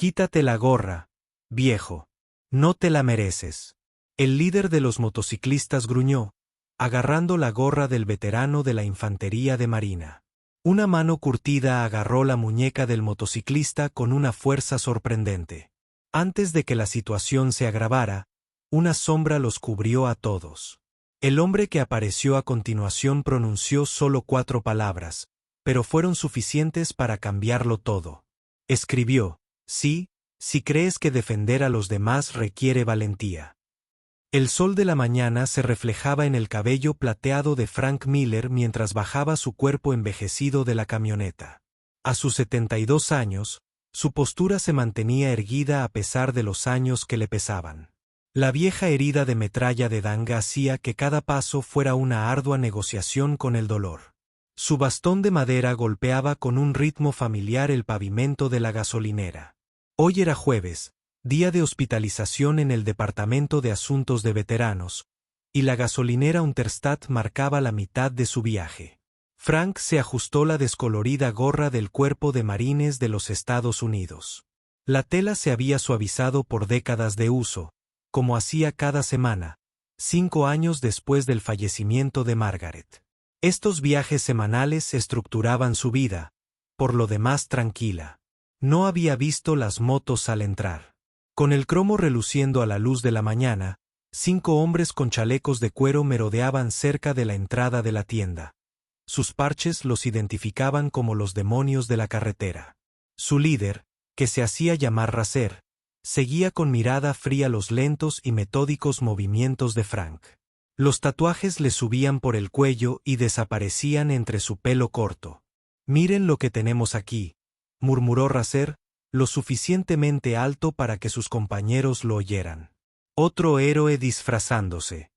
Quítate la gorra, viejo. No te la mereces. El líder de los motociclistas gruñó, agarrando la gorra del veterano de la infantería de marina. Una mano curtida agarró la muñeca del motociclista con una fuerza sorprendente. Antes de que la situación se agravara, una sombra los cubrió a todos. El hombre que apareció a continuación pronunció solo 4 palabras, pero fueron suficientes para cambiarlo todo. Escribió: sí, si crees que defender a los demás requiere valentía. El sol de la mañana se reflejaba en el cabello plateado de Frank Miller mientras bajaba su cuerpo envejecido de la camioneta. A sus 72 años, su postura se mantenía erguida a pesar de los años que le pesaban. La vieja herida de metralla de Danga hacía que cada paso fuera una ardua negociación con el dolor. Su bastón de madera golpeaba con un ritmo familiar el pavimento de la gasolinera. Hoy era jueves, día de hospitalización en el Departamento de Asuntos de Veteranos, y la gasolinera Unterstadt marcaba la mitad de su viaje. Frank se ajustó la descolorida gorra del Cuerpo de Marines de los Estados Unidos. La tela se había suavizado por décadas de uso, como hacía cada semana, 5 años después del fallecimiento de Margaret. Estos viajes semanales estructuraban su vida, por lo demás tranquila. No había visto las motos al entrar. Con el cromo reluciendo a la luz de la mañana, 5 hombres con chalecos de cuero merodeaban cerca de la entrada de la tienda. Sus parches los identificaban como los demonios de la carretera. Su líder, que se hacía llamar Racer, seguía con mirada fría los lentos y metódicos movimientos de Frank. Los tatuajes le subían por el cuello y desaparecían entre su pelo corto. «Miren lo que tenemos aquí», murmuró Racer, lo suficientemente alto para que sus compañeros lo oyeran. Otro héroe disfrazándose.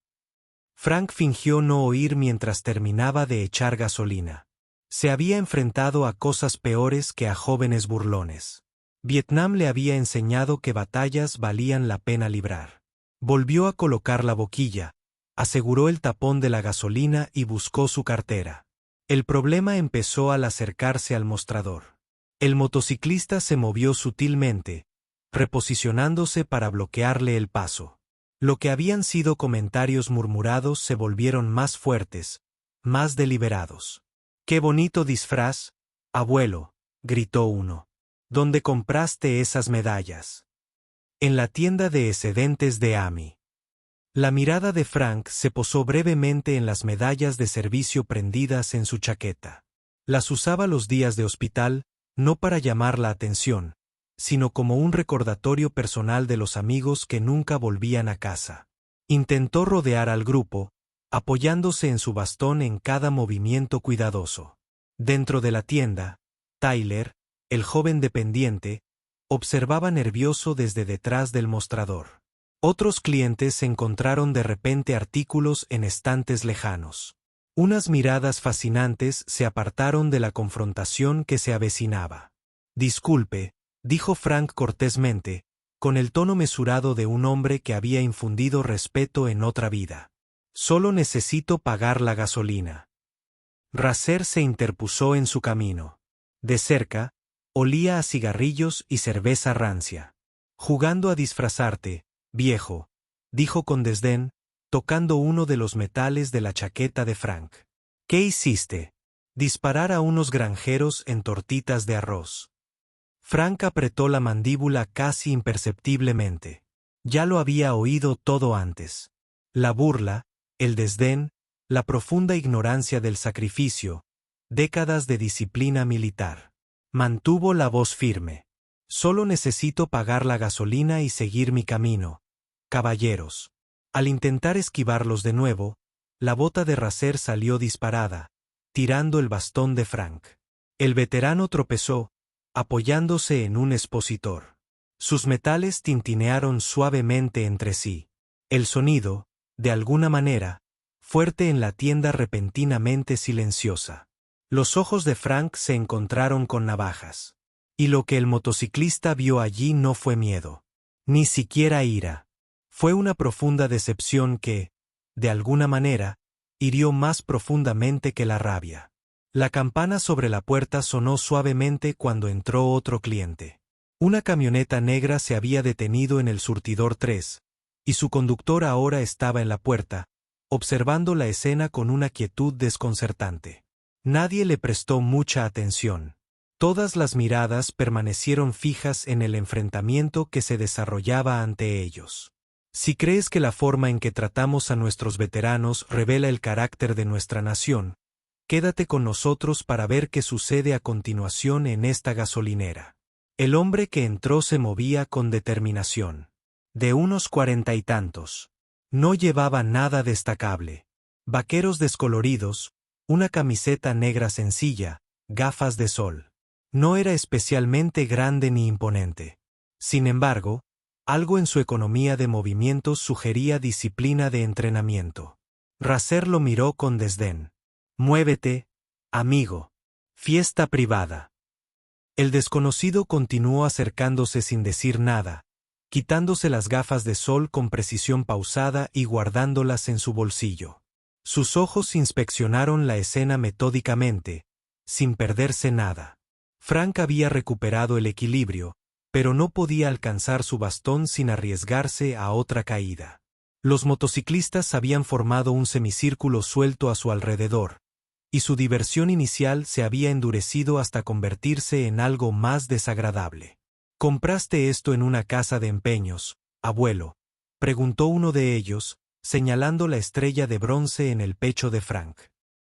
Frank fingió no oír mientras terminaba de echar gasolina. Se había enfrentado a cosas peores que a jóvenes burlones. Vietnam le había enseñado que batallas valían la pena librar. Volvió a colocar la boquilla, aseguró el tapón de la gasolina y buscó su cartera. El problema empezó al acercarse al mostrador. El motociclista se movió sutilmente, reposicionándose para bloquearle el paso. Lo que habían sido comentarios murmurados se volvieron más fuertes, más deliberados. «¡Qué bonito disfraz, abuelo!», gritó uno. «¿Dónde compraste esas medallas?» «En la tienda de excedentes de Amy». La mirada de Frank se posó brevemente en las medallas de servicio prendidas en su chaqueta. Las usaba los días de hospital, no para llamar la atención, sino como un recordatorio personal de los amigos que nunca volvían a casa. Intentó rodear al grupo, apoyándose en su bastón en cada movimiento cuidadoso. Dentro de la tienda, Tyler, el joven dependiente, observaba nervioso desde detrás del mostrador. Otros clientes encontraron de repente artículos en estantes lejanos. Unas miradas fascinantes se apartaron de la confrontación que se avecinaba. «Disculpe», dijo Frank cortésmente, con el tono mesurado de un hombre que había infundido respeto en otra vida. «Solo necesito pagar la gasolina». Racer se interpuso en su camino. De cerca, olía a cigarrillos y cerveza rancia. «Jugando a disfrazarte, viejo», dijo con desdén, tocando uno de los metales de la chaqueta de Frank. «¿Qué hiciste?» «Disparar a unos granjeros en tortitas de arroz». Frank apretó la mandíbula casi imperceptiblemente. Ya lo había oído todo antes. La burla, el desdén, la profunda ignorancia del sacrificio, décadas de disciplina militar. Mantuvo la voz firme. «Solo necesito pagar la gasolina y seguir mi camino, caballeros». Al intentar esquivarlos de nuevo, la bota de Racer salió disparada, tirando el bastón de Frank. El veterano tropezó, apoyándose en un expositor. Sus metales tintinearon suavemente entre sí. El sonido, de alguna manera, fuerte en la tienda repentinamente silenciosa. Los ojos de Frank se encontraron con navajas. Y lo que el motociclista vio allí no fue miedo, ni siquiera ira. Fue una profunda decepción que, de alguna manera, hirió más profundamente que la rabia. La campana sobre la puerta sonó suavemente cuando entró otro cliente. Una camioneta negra se había detenido en el surtidor 3, y su conductor ahora estaba en la puerta, observando la escena con una quietud desconcertante. Nadie le prestó mucha atención. Todas las miradas permanecieron fijas en el enfrentamiento que se desarrollaba ante ellos. Si crees que la forma en que tratamos a nuestros veteranos revela el carácter de nuestra nación, quédate con nosotros para ver qué sucede a continuación en esta gasolinera. El hombre que entró se movía con determinación. De unos 40 y tantos. No llevaba nada destacable. Vaqueros descoloridos, una camiseta negra sencilla, gafas de sol. No era especialmente grande ni imponente. Sin embargo, algo en su economía de movimientos sugería disciplina de entrenamiento. Racer lo miró con desdén. «Muévete, amigo. Fiesta privada». El desconocido continuó acercándose sin decir nada, quitándose las gafas de sol con precisión pausada y guardándolas en su bolsillo. Sus ojos inspeccionaron la escena metódicamente, sin perderse nada. Frank había recuperado el equilibrio, pero no podía alcanzar su bastón sin arriesgarse a otra caída. Los motociclistas habían formado un semicírculo suelto a su alrededor, y su diversión inicial se había endurecido hasta convertirse en algo más desagradable. «¿Compraste esto en una casa de empeños, abuelo?», preguntó uno de ellos, señalando la estrella de bronce en el pecho de Frank.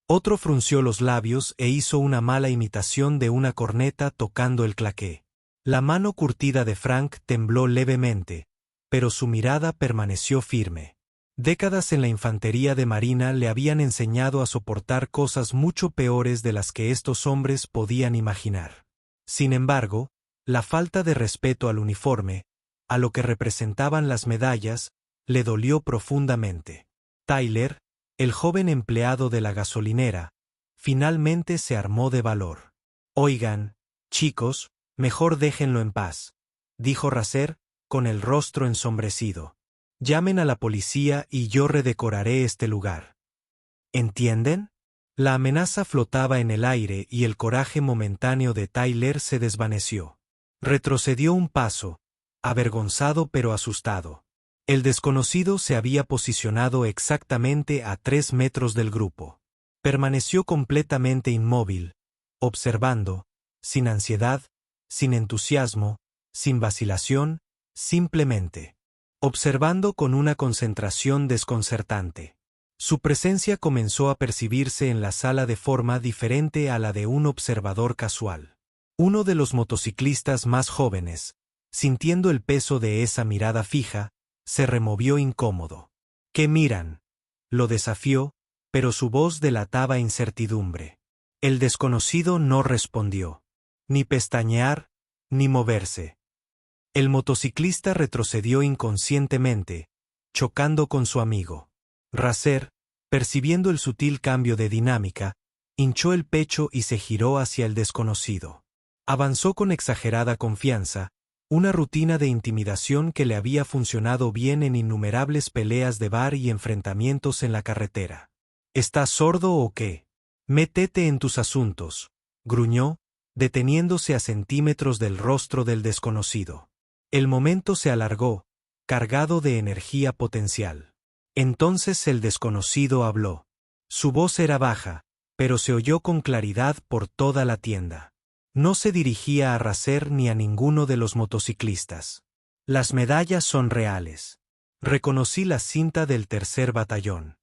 Otro frunció los labios e hizo una mala imitación de una corneta tocando el claqué. La mano curtida de Frank tembló levemente, pero su mirada permaneció firme. Décadas en la infantería de marina le habían enseñado a soportar cosas mucho peores de las que estos hombres podían imaginar. Sin embargo, la falta de respeto al uniforme, a lo que representaban las medallas, le dolió profundamente. Tyler, el joven empleado de la gasolinera, finalmente se armó de valor. «Oigan, chicos, mejor déjenlo en paz», dijo Racer, con el rostro ensombrecido. «Llamen a la policía y yo redecoraré este lugar». ¿Entienden? La amenaza flotaba en el aire y el coraje momentáneo de Tyler se desvaneció. Retrocedió un paso, avergonzado pero asustado. El desconocido se había posicionado exactamente a 3 metros del grupo. Permaneció completamente inmóvil, observando, sin ansiedad, sin entusiasmo, sin vacilación, simplemente. Observando con una concentración desconcertante. Su presencia comenzó a percibirse en la sala de forma diferente a la de un observador casual. Uno de los motociclistas más jóvenes, sintiendo el peso de esa mirada fija, se removió incómodo. «¿Qué miran?», lo desafió, pero su voz delataba incertidumbre. El desconocido no respondió. Ni pestañear, ni moverse. El motociclista retrocedió inconscientemente, chocando con su amigo. Racer, percibiendo el sutil cambio de dinámica, hinchó el pecho y se giró hacia el desconocido. Avanzó con exagerada confianza, una rutina de intimidación que le había funcionado bien en innumerables peleas de bar y enfrentamientos en la carretera. «¿Estás sordo o qué? Métete en tus asuntos», gruñó, deteniéndose a centímetros del rostro del desconocido. El momento se alargó, cargado de energía potencial. Entonces el desconocido habló. Su voz era baja, pero se oyó con claridad por toda la tienda. No se dirigía a Racer ni a ninguno de los motociclistas. «Las medallas son reales. Reconocí la cinta del 3er batallón».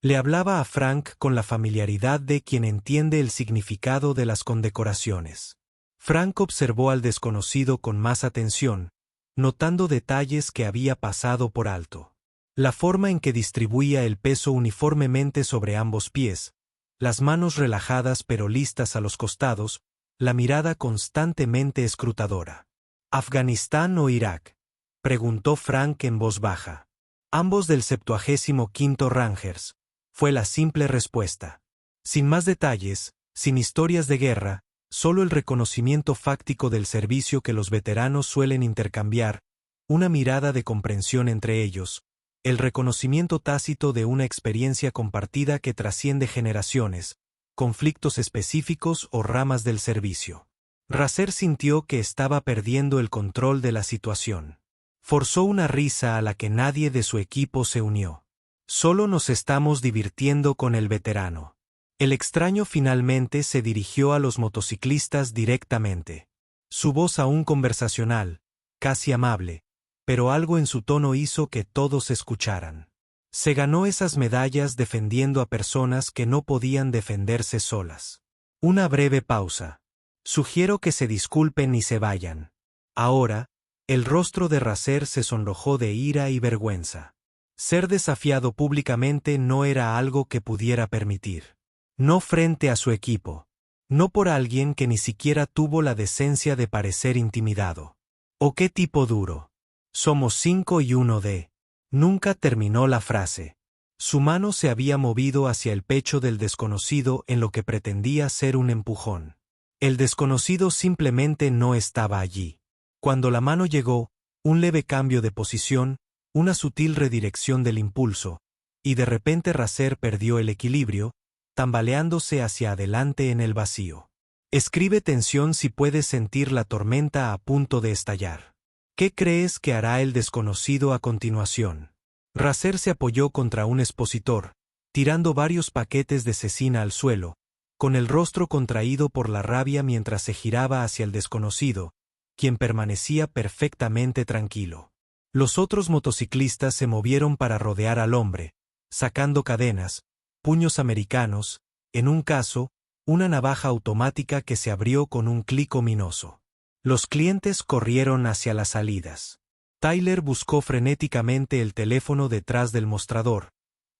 Le hablaba a Frank con la familiaridad de quien entiende el significado de las condecoraciones. Frank observó al desconocido con más atención, notando detalles que había pasado por alto. La forma en que distribuía el peso uniformemente sobre ambos pies, las manos relajadas pero listas a los costados, la mirada constantemente escrutadora. «¿Afganistán o Irak?», preguntó Frank en voz baja. «Ambos del 75º Rangers», fue la simple respuesta. Sin más detalles, sin historias de guerra, solo el reconocimiento fáctico del servicio que los veteranos suelen intercambiar, una mirada de comprensión entre ellos, el reconocimiento tácito de una experiencia compartida que trasciende generaciones, conflictos específicos o ramas del servicio. Racer sintió que estaba perdiendo el control de la situación. Forzó una risa a la que nadie de su equipo se unió. Solo nos estamos divirtiendo con el veterano. El extraño finalmente se dirigió a los motociclistas directamente. Su voz aún conversacional, casi amable, pero algo en su tono hizo que todos escucharan. Se ganó esas medallas defendiendo a personas que no podían defenderse solas. Una breve pausa. Sugiero que se disculpen y se vayan. Ahora, el rostro de Racer se sonrojó de ira y vergüenza. Ser desafiado públicamente no era algo que pudiera permitir. No frente a su equipo. No por alguien que ni siquiera tuvo la decencia de parecer intimidado. ¿O qué tipo duro? Somos 5 y 1 de... Nunca terminó la frase. Su mano se había movido hacia el pecho del desconocido en lo que pretendía ser un empujón. El desconocido simplemente no estaba allí. Cuando la mano llegó, un leve cambio de posición, una sutil redirección del impulso, y de repente Racer perdió el equilibrio, tambaleándose hacia adelante en el vacío. Escribe tensión si puedes sentir la tormenta a punto de estallar. ¿Qué crees que hará el desconocido a continuación? Racer se apoyó contra un expositor, tirando varios paquetes de cecina al suelo, con el rostro contraído por la rabia mientras se giraba hacia el desconocido, quien permanecía perfectamente tranquilo. Los otros motociclistas se movieron para rodear al hombre, sacando cadenas, puños americanos, en un caso, una navaja automática que se abrió con un clic ominoso. Los clientes corrieron hacia las salidas. Tyler buscó frenéticamente el teléfono detrás del mostrador,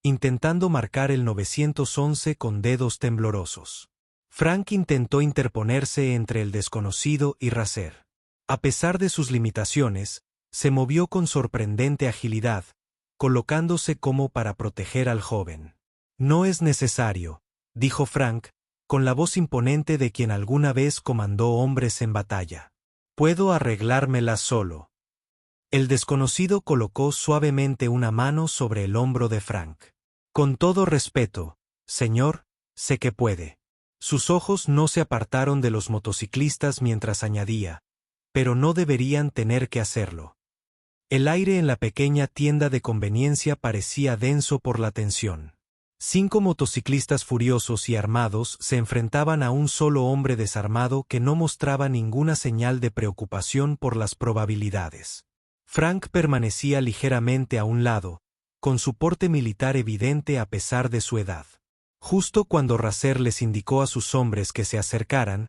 intentando marcar el 911 con dedos temblorosos. Frank intentó interponerse entre el desconocido y Racer. A pesar de sus limitaciones, se movió con sorprendente agilidad, colocándose como para proteger al joven. No es necesario, dijo Frank, con la voz imponente de quien alguna vez comandó hombres en batalla. Puedo arreglármela solo. El desconocido colocó suavemente una mano sobre el hombro de Frank. Con todo respeto, señor, sé que puede. Sus ojos no se apartaron de los motociclistas mientras añadía, pero no deberían tener que hacerlo. El aire en la pequeña tienda de conveniencia parecía denso por la tensión. 5 motociclistas furiosos y armados se enfrentaban a un solo hombre desarmado que no mostraba ninguna señal de preocupación por las probabilidades. Frank permanecía ligeramente a un lado, con su porte militar evidente a pesar de su edad. Justo cuando Racer les indicó a sus hombres que se acercaran,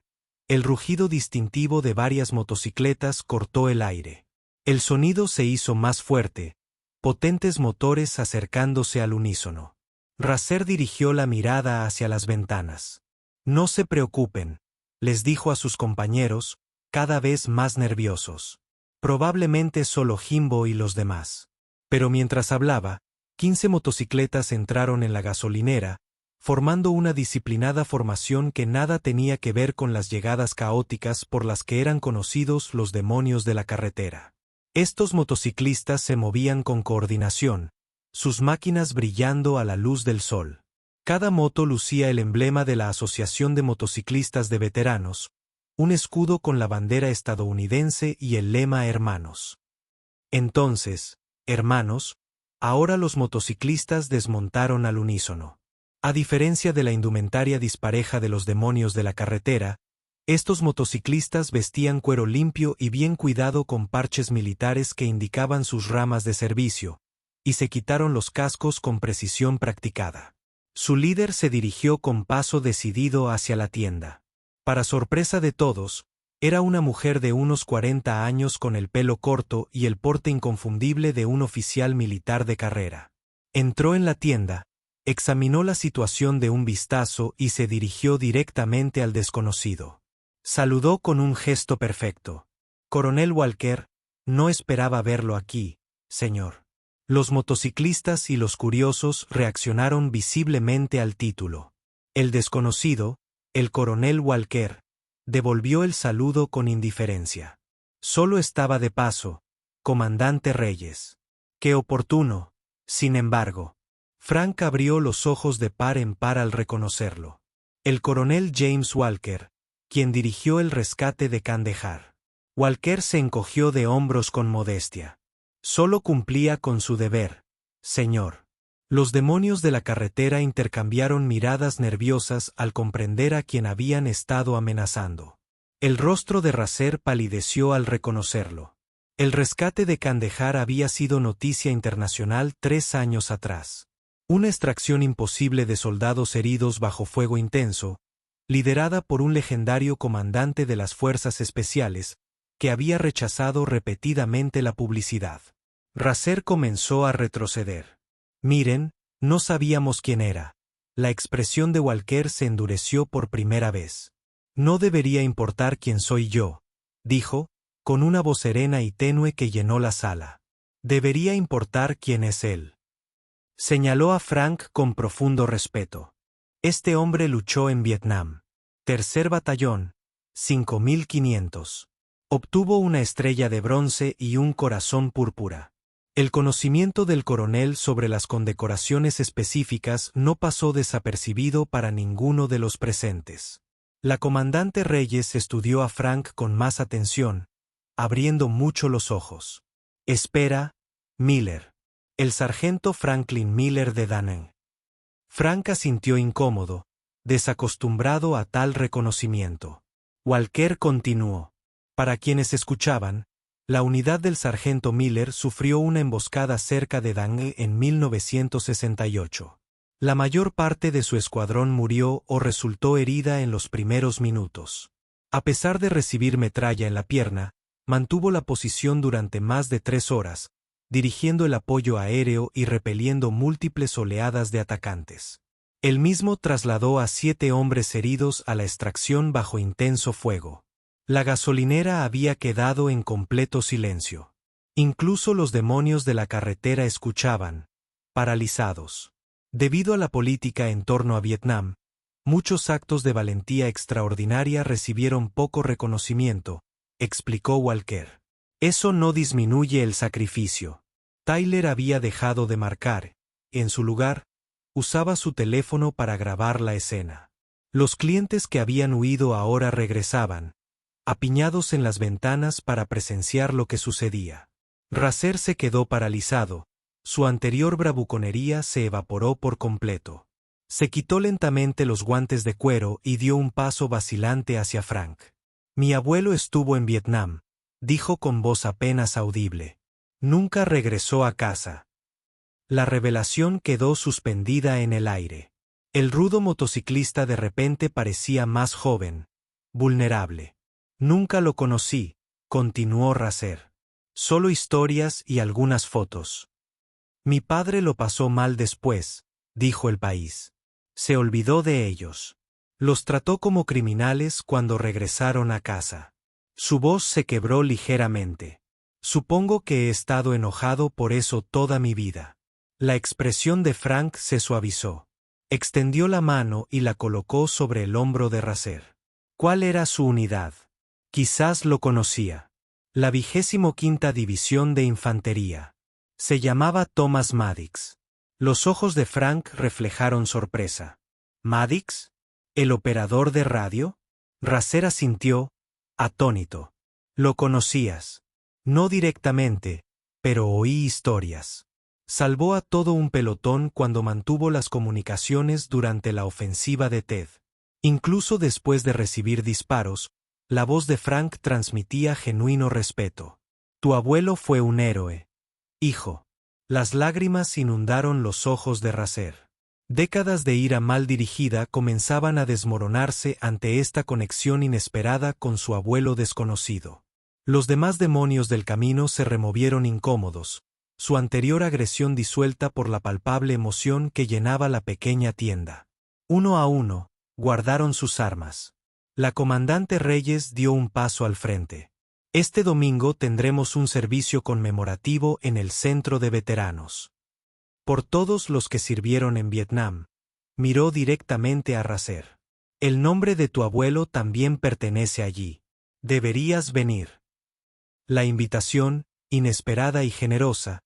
el rugido distintivo de varias motocicletas cortó el aire. El sonido se hizo más fuerte, potentes motores acercándose al unísono. Racer dirigió la mirada hacia las ventanas. No se preocupen, les dijo a sus compañeros, cada vez más nerviosos. Probablemente solo Jimbo y los demás. Pero mientras hablaba, 15 motocicletas entraron en la gasolinera, formando una disciplinada formación que nada tenía que ver con las llegadas caóticas por las que eran conocidos los demonios de la carretera. Estos motociclistas se movían con coordinación, sus máquinas brillando a la luz del sol. Cada moto lucía el emblema de la Asociación de Motociclistas de Veteranos, un escudo con la bandera estadounidense y el lema Hermanos. Entonces, hermanos, ahora los motociclistas desmontaron al unísono. A diferencia de la indumentaria dispareja de los demonios de la carretera, estos motociclistas vestían cuero limpio y bien cuidado con parches militares que indicaban sus ramas de servicio, y se quitaron los cascos con precisión practicada. Su líder se dirigió con paso decidido hacia la tienda. Para sorpresa de todos, era una mujer de unos 40 años con el pelo corto y el porte inconfundible de un oficial militar de carrera. Entró en la tienda, examinó la situación de un vistazo y se dirigió directamente al desconocido. Saludó con un gesto perfecto. Coronel Walker, no esperaba verlo aquí, señor. Los motociclistas y los curiosos reaccionaron visiblemente al título. El desconocido, el coronel Walker, devolvió el saludo con indiferencia. Solo estaba de paso, comandante Reyes. Qué oportuno, sin embargo. Frank abrió los ojos de par en par al reconocerlo. El coronel James Walker, quien dirigió el rescate de Kandahar. Walker se encogió de hombros con modestia. Solo cumplía con su deber, señor. Los demonios de la carretera intercambiaron miradas nerviosas al comprender a quien habían estado amenazando. El rostro de Raser palideció al reconocerlo. El rescate de Kandahar había sido noticia internacional 3 años atrás. Una extracción imposible de soldados heridos bajo fuego intenso, liderada por un legendario comandante de las fuerzas especiales, que había rechazado repetidamente la publicidad. Raser comenzó a retroceder. Miren, no sabíamos quién era. La expresión de Walker se endureció por primera vez. No debería importar quién soy yo, dijo, con una voz serena y tenue que llenó la sala. Debería importar quién es él. Señaló a Frank con profundo respeto. Este hombre luchó en Vietnam. Tercer batallón, 5500. Obtuvo una estrella de bronce y un corazón púrpura. El conocimiento del coronel sobre las condecoraciones específicas no pasó desapercibido para ninguno de los presentes. La comandante Reyes estudió a Frank con más atención, abriendo mucho los ojos. Espera, Miller. El sargento Franklin Miller de Danang. Frank asintió incómodo, desacostumbrado a tal reconocimiento. Walker continuó. Para quienes escuchaban, la unidad del sargento Miller sufrió una emboscada cerca de Danang en 1968. La mayor parte de su escuadrón murió o resultó herida en los primeros minutos. A pesar de recibir metralla en la pierna, mantuvo la posición durante más de 3 horas, dirigiendo el apoyo aéreo y repeliendo múltiples oleadas de atacantes. Él mismo trasladó a 7 hombres heridos a la extracción bajo intenso fuego. La gasolinera había quedado en completo silencio. Incluso los demonios de la carretera escuchaban, paralizados. Debido a la política en torno a Vietnam, muchos actos de valentía extraordinaria recibieron poco reconocimiento, explicó Walker. Eso no disminuye el sacrificio. Tyler había dejado de marcar, en su lugar, usaba su teléfono para grabar la escena. Los clientes que habían huido ahora regresaban, apiñados en las ventanas para presenciar lo que sucedía. Raser se quedó paralizado, su anterior bravuconería se evaporó por completo. Se quitó lentamente los guantes de cuero y dio un paso vacilante hacia Frank. Mi abuelo estuvo en Vietnam, dijo con voz apenas audible. Nunca regresó a casa. La revelación quedó suspendida en el aire. El rudo motociclista de repente parecía más joven, vulnerable. Nunca lo conocí, continuó Raser. Solo historias y algunas fotos. Mi padre lo pasó mal después, dijo El País. Se olvidó de ellos. Los trató como criminales cuando regresaron a casa. Su voz se quebró ligeramente. Supongo que he estado enojado por eso toda mi vida. La expresión de Frank se suavizó. Extendió la mano y la colocó sobre el hombro de Raser. ¿Cuál era su unidad? Quizás lo conocía. La 25ª División de Infantería. Se llamaba Thomas Maddox. Los ojos de Frank reflejaron sorpresa. ¿Maddox? ¿El operador de radio? Raser asintió, atónito. Lo conocías. No directamente, pero oí historias. Salvó a todo un pelotón cuando mantuvo las comunicaciones durante la ofensiva de Ted. Incluso después de recibir disparos, la voz de Frank transmitía genuino respeto. Tu abuelo fue un héroe. Hijo. Las lágrimas inundaron los ojos de Raser. Décadas de ira mal dirigida comenzaban a desmoronarse ante esta conexión inesperada con su abuelo desconocido. Los demás demonios del camino se removieron incómodos, su anterior agresión disuelta por la palpable emoción que llenaba la pequeña tienda. Uno a uno, guardaron sus armas. La comandante Reyes dio un paso al frente. Este domingo tendremos un servicio conmemorativo en el Centro de Veteranos. Por todos los que sirvieron en Vietnam, miró directamente a Raser. El nombre de tu abuelo también pertenece allí. Deberías venir. La invitación, inesperada y generosa,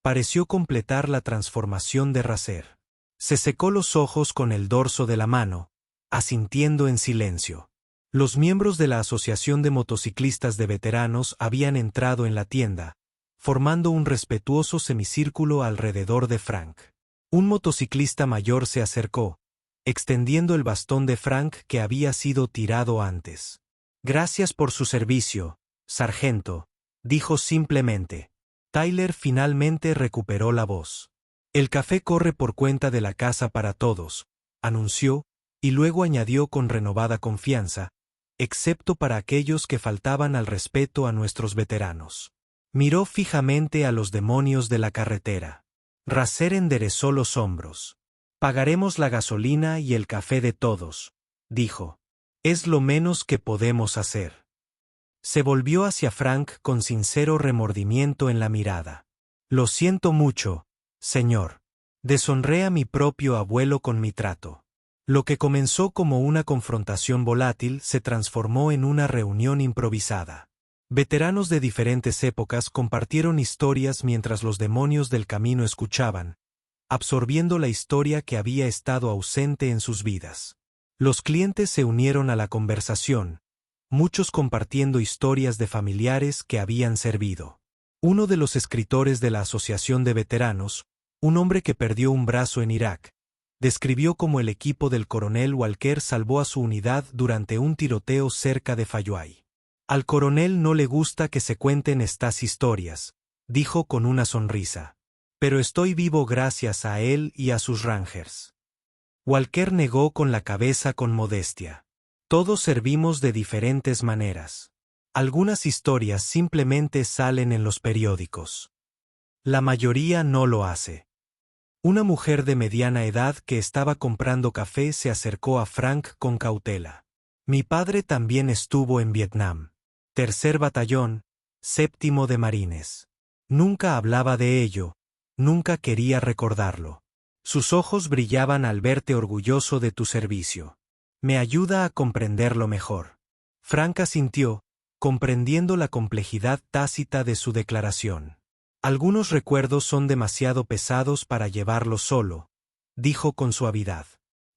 pareció completar la transformación de Raser. Se secó los ojos con el dorso de la mano, asintiendo en silencio. Los miembros de la Asociación de Motociclistas de Veteranos habían entrado en la tienda, formando un respetuoso semicírculo alrededor de Frank. Un motociclista mayor se acercó, extendiendo el bastón de Frank que había sido tirado antes. «Gracias por su servicio, sargento», dijo simplemente. Tyler finalmente recuperó la voz. «El café corre por cuenta de la casa para todos», anunció, y luego añadió con renovada confianza, «excepto para aquellos que faltaban al respeto a nuestros veteranos». Miró fijamente a los demonios de la carretera. Racer enderezó los hombros. «Pagaremos la gasolina y el café de todos», dijo. «Es lo menos que podemos hacer». Se volvió hacia Frank con sincero remordimiento en la mirada. «Lo siento mucho, señor. Deshonré a mi propio abuelo con mi trato». Lo que comenzó como una confrontación volátil se transformó en una reunión improvisada. Veteranos de diferentes épocas compartieron historias mientras los demonios del camino escuchaban, absorbiendo la historia que había estado ausente en sus vidas. Los clientes se unieron a la conversación, muchos compartiendo historias de familiares que habían servido. Uno de los escritores de la Asociación de Veteranos, un hombre que perdió un brazo en Irak, describió cómo el equipo del coronel Walker salvó a su unidad durante un tiroteo cerca de Fayuay. «Al coronel no le gusta que se cuenten estas historias», dijo con una sonrisa. «Pero estoy vivo gracias a él y a sus Rangers». Walker negó con la cabeza con modestia. «Todos servimos de diferentes maneras. Algunas historias simplemente salen en los periódicos. La mayoría no lo hace». Una mujer de mediana edad que estaba comprando café se acercó a Frank con cautela. «Mi padre también estuvo en Vietnam. Tercer batallón, séptimo de marines. Nunca hablaba de ello, nunca quería recordarlo. Sus ojos brillaban al verte orgulloso de tu servicio. Me ayuda a comprenderlo mejor». Frank asintió, comprendiendo la complejidad tácita de su declaración. «Algunos recuerdos son demasiado pesados para llevarlos solo», dijo con suavidad.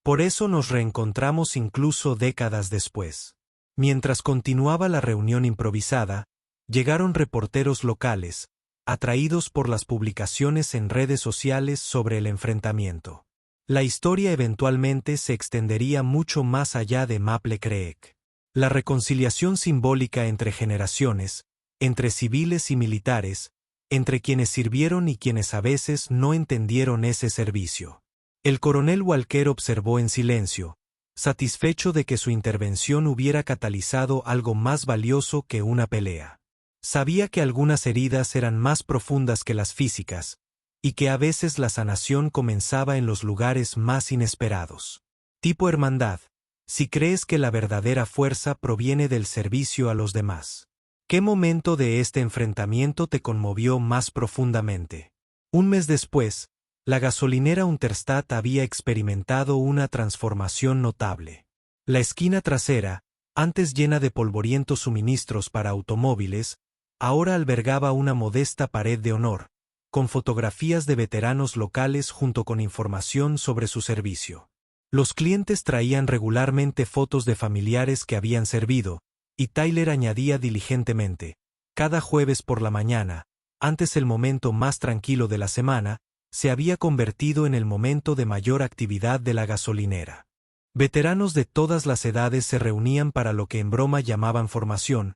«Por eso nos reencontramos incluso décadas después». Mientras continuaba la reunión improvisada, llegaron reporteros locales, atraídos por las publicaciones en redes sociales sobre el enfrentamiento. La historia eventualmente se extendería mucho más allá de Maple Creek. La reconciliación simbólica entre generaciones, entre civiles y militares, entre quienes sirvieron y quienes a veces no entendieron ese servicio. El coronel Walker observó en silencio, satisfecho de que su intervención hubiera catalizado algo más valioso que una pelea. Sabía que algunas heridas eran más profundas que las físicas, y que a veces la sanación comenzaba en los lugares más inesperados. Tipo hermandad, si crees que la verdadera fuerza proviene del servicio a los demás. ¿Qué momento de este enfrentamiento te conmovió más profundamente? Un mes después, la gasolinera Unterstadt había experimentado una transformación notable. La esquina trasera, antes llena de polvorientos suministros para automóviles, ahora albergaba una modesta pared de honor, con fotografías de veteranos locales junto con información sobre su servicio. Los clientes traían regularmente fotos de familiares que habían servido, y Tyler añadía diligentemente, cada jueves por la mañana, antes el momento más tranquilo de la semana, se había convertido en el momento de mayor actividad de la gasolinera. Veteranos de todas las edades se reunían para lo que en broma llamaban formación,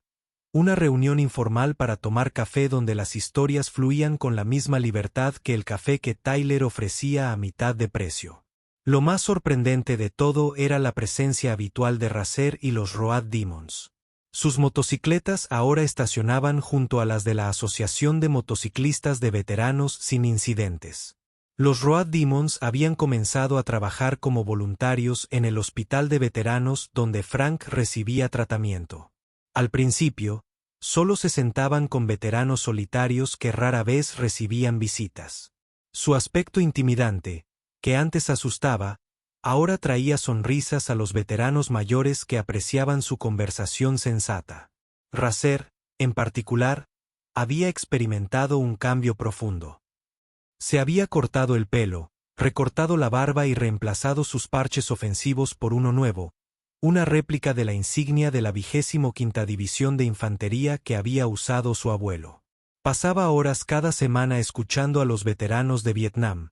una reunión informal para tomar café donde las historias fluían con la misma libertad que el café que Tyler ofrecía a mitad de precio. Lo más sorprendente de todo era la presencia habitual de Racer y los Road Demons. Sus motocicletas ahora estacionaban junto a las de la Asociación de Motociclistas de Veteranos sin incidentes. Los Road Demons habían comenzado a trabajar como voluntarios en el hospital de veteranos donde Frank recibía tratamiento. Al principio, solo se sentaban con veteranos solitarios que rara vez recibían visitas. Su aspecto intimidante, que antes asustaba, ahora traía sonrisas a los veteranos mayores que apreciaban su conversación sensata. Racer, en particular, había experimentado un cambio profundo. Se había cortado el pelo, recortado la barba y reemplazado sus parches ofensivos por uno nuevo, una réplica de la insignia de la 25ª División de Infantería que había usado su abuelo. Pasaba horas cada semana escuchando a los veteranos de Vietnam,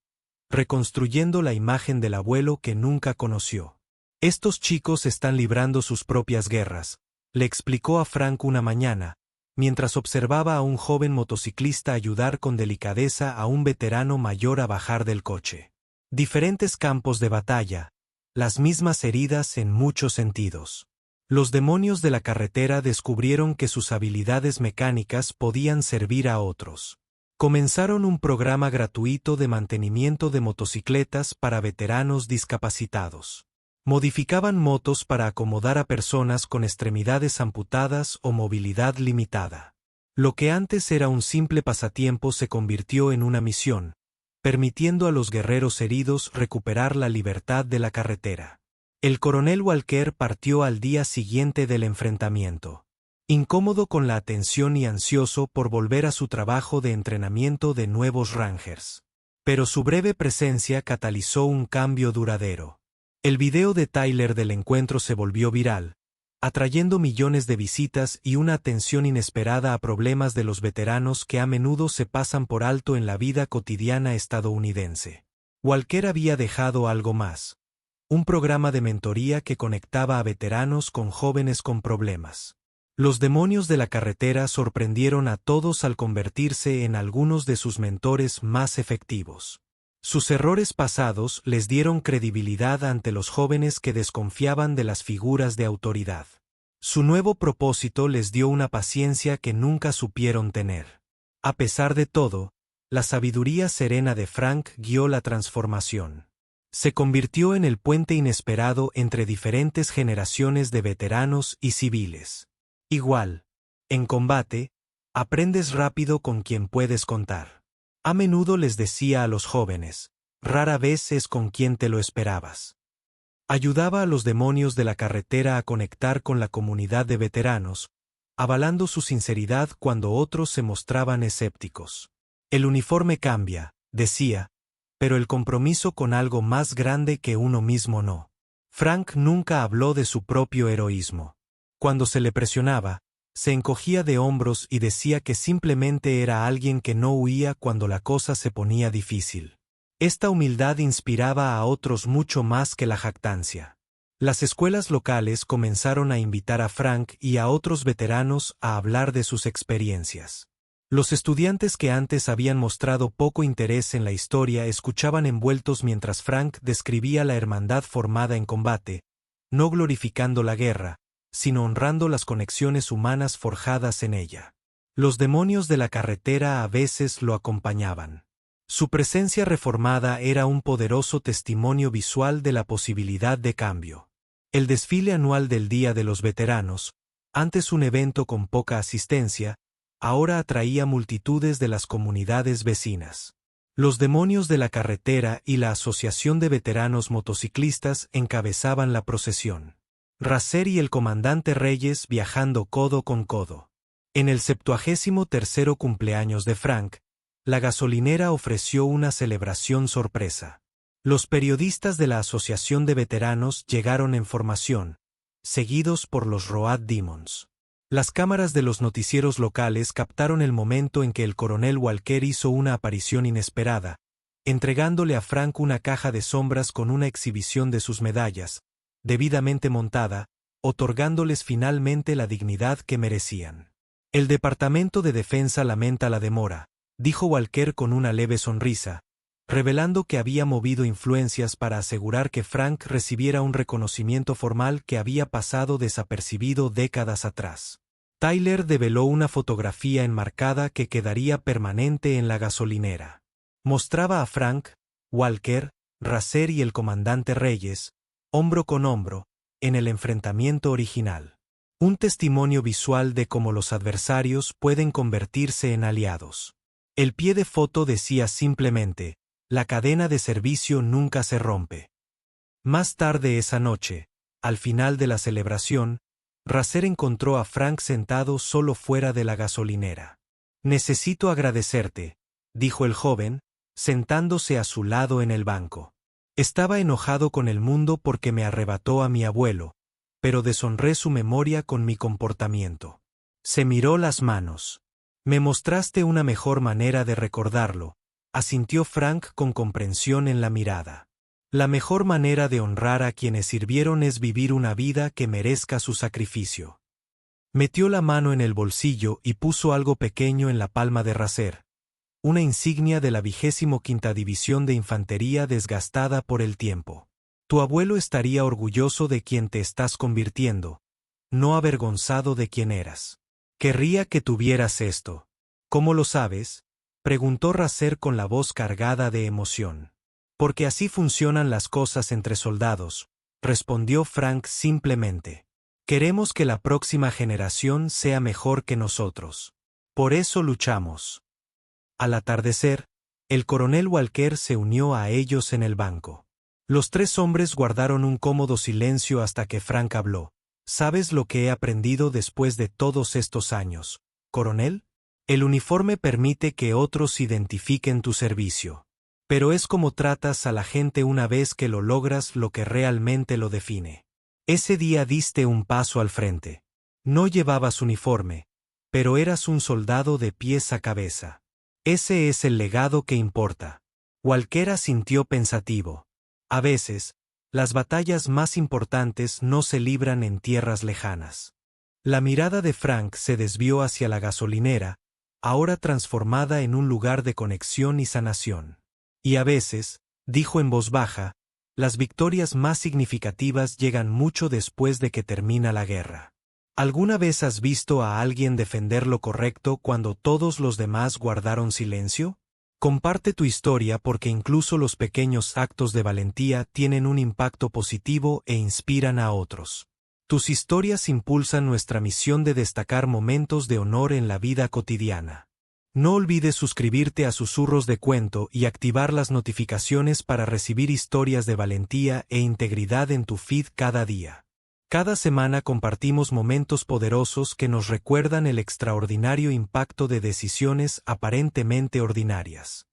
reconstruyendo la imagen del abuelo que nunca conoció. Estos chicos están librando sus propias guerras, le explicó a Frank una mañana, mientras observaba a un joven motociclista ayudar con delicadeza a un veterano mayor a bajar del coche. Diferentes campos de batalla, las mismas heridas en muchos sentidos. Los demonios de la carretera descubrieron que sus habilidades mecánicas podían servir a otros. Comenzaron un programa gratuito de mantenimiento de motocicletas para veteranos discapacitados. Modificaban motos para acomodar a personas con extremidades amputadas o movilidad limitada. Lo que antes era un simple pasatiempo se convirtió en una misión, permitiendo a los guerreros heridos recuperar la libertad de la carretera. El coronel Walker partió al día siguiente del enfrentamiento, incómodo con la atención y ansioso por volver a su trabajo de entrenamiento de nuevos Rangers. Pero su breve presencia catalizó un cambio duradero. El video de Tyler del encuentro se volvió viral, atrayendo millones de visitas y una atención inesperada a problemas de los veteranos que a menudo se pasan por alto en la vida cotidiana estadounidense. Walker había dejado algo más, un programa de mentoría que conectaba a veteranos con jóvenes con problemas. Los demonios de la carretera sorprendieron a todos al convertirse en algunos de sus mentores más efectivos. Sus errores pasados les dieron credibilidad ante los jóvenes que desconfiaban de las figuras de autoridad. Su nuevo propósito les dio una paciencia que nunca supieron tener. A pesar de todo, la sabiduría serena de Frank guió la transformación. Se convirtió en el puente inesperado entre diferentes generaciones de veteranos y civiles. Igual, en combate, aprendes rápido con quien puedes contar. A menudo les decía a los jóvenes, rara vez es con quien te lo esperabas. Ayudaba a los demonios de la carretera a conectar con la comunidad de veteranos, avalando su sinceridad cuando otros se mostraban escépticos. El uniforme cambia, decía, pero el compromiso con algo más grande que uno mismo no. Frank nunca habló de su propio heroísmo. Cuando se le presionaba, se encogía de hombros y decía que simplemente era alguien que no huía cuando la cosa se ponía difícil. Esta humildad inspiraba a otros mucho más que la jactancia. Las escuelas locales comenzaron a invitar a Frank y a otros veteranos a hablar de sus experiencias. Los estudiantes que antes habían mostrado poco interés en la historia escuchaban envueltos mientras Frank describía la hermandad formada en combate, no glorificando la guerra, sino honrando las conexiones humanas forjadas en ella. Los demonios de la carretera a veces lo acompañaban. Su presencia reformada era un poderoso testimonio visual de la posibilidad de cambio. El desfile anual del Día de los Veteranos, antes un evento con poca asistencia, ahora atraía multitudes de las comunidades vecinas. Los demonios de la carretera y la Asociación de Veteranos Motociclistas encabezaban la procesión. Racer y el comandante Reyes viajando codo con codo. En el 73º cumpleaños de Frank, la gasolinera ofreció una celebración sorpresa. Los periodistas de la Asociación de Veteranos llegaron en formación, seguidos por los Road Demons. Las cámaras de los noticieros locales captaron el momento en que el coronel Walker hizo una aparición inesperada, entregándole a Frank una caja de sombras con una exhibición de sus medallas, debidamente montada, otorgándoles finalmente la dignidad que merecían. El Departamento de Defensa lamenta la demora, dijo Walker con una leve sonrisa, revelando que había movido influencias para asegurar que Frank recibiera un reconocimiento formal que había pasado desapercibido décadas atrás. Tyler develó una fotografía enmarcada que quedaría permanente en la gasolinera. Mostraba a Frank, Walker, Racer y el comandante Reyes, hombro con hombro, en el enfrentamiento original. Un testimonio visual de cómo los adversarios pueden convertirse en aliados. El pie de foto decía simplemente, la cadena de servicio nunca se rompe. Más tarde esa noche, al final de la celebración, Racer encontró a Frank sentado solo fuera de la gasolinera. Necesito agradecerte, dijo el joven, sentándose a su lado en el banco. Estaba enojado con el mundo porque me arrebató a mi abuelo, pero deshonré su memoria con mi comportamiento. Se miró las manos. Me mostraste una mejor manera de recordarlo, asintió Frank con comprensión en la mirada. La mejor manera de honrar a quienes sirvieron es vivir una vida que merezca su sacrificio. Metió la mano en el bolsillo y puso algo pequeño en la palma de Racer, una insignia de la 25ª División de Infantería desgastada por el tiempo. Tu abuelo estaría orgulloso de quien te estás convirtiendo, no avergonzado de quien eras. Querría que tuvieras esto. ¿Cómo lo sabes?, preguntó Racer con la voz cargada de emoción. Porque así funcionan las cosas entre soldados, respondió Frank simplemente. Queremos que la próxima generación sea mejor que nosotros. Por eso luchamos. Al atardecer, el coronel Walker se unió a ellos en el banco. Los tres hombres guardaron un cómodo silencio hasta que Frank habló. ¿Sabes lo que he aprendido después de todos estos años, coronel? El uniforme permite que otros identifiquen tu servicio. Pero es como tratas a la gente una vez que lo logras lo que realmente lo define. Ese día diste un paso al frente. No llevabas uniforme, pero eras un soldado de pies a cabeza. Ese es el legado que importa. Walker asintió pensativo. A veces, las batallas más importantes no se libran en tierras lejanas. La mirada de Frank se desvió hacia la gasolinera, ahora transformada en un lugar de conexión y sanación. Y a veces, dijo en voz baja, las victorias más significativas llegan mucho después de que termina la guerra. ¿Alguna vez has visto a alguien defender lo correcto cuando todos los demás guardaron silencio? Comparte tu historia porque incluso los pequeños actos de valentía tienen un impacto positivo e inspiran a otros. Tus historias impulsan nuestra misión de destacar momentos de honor en la vida cotidiana. No olvides suscribirte a Susurros de Cuento y activar las notificaciones para recibir historias de valentía e integridad en tu feed cada día. Cada semana compartimos momentos poderosos que nos recuerdan el extraordinario impacto de decisiones aparentemente ordinarias.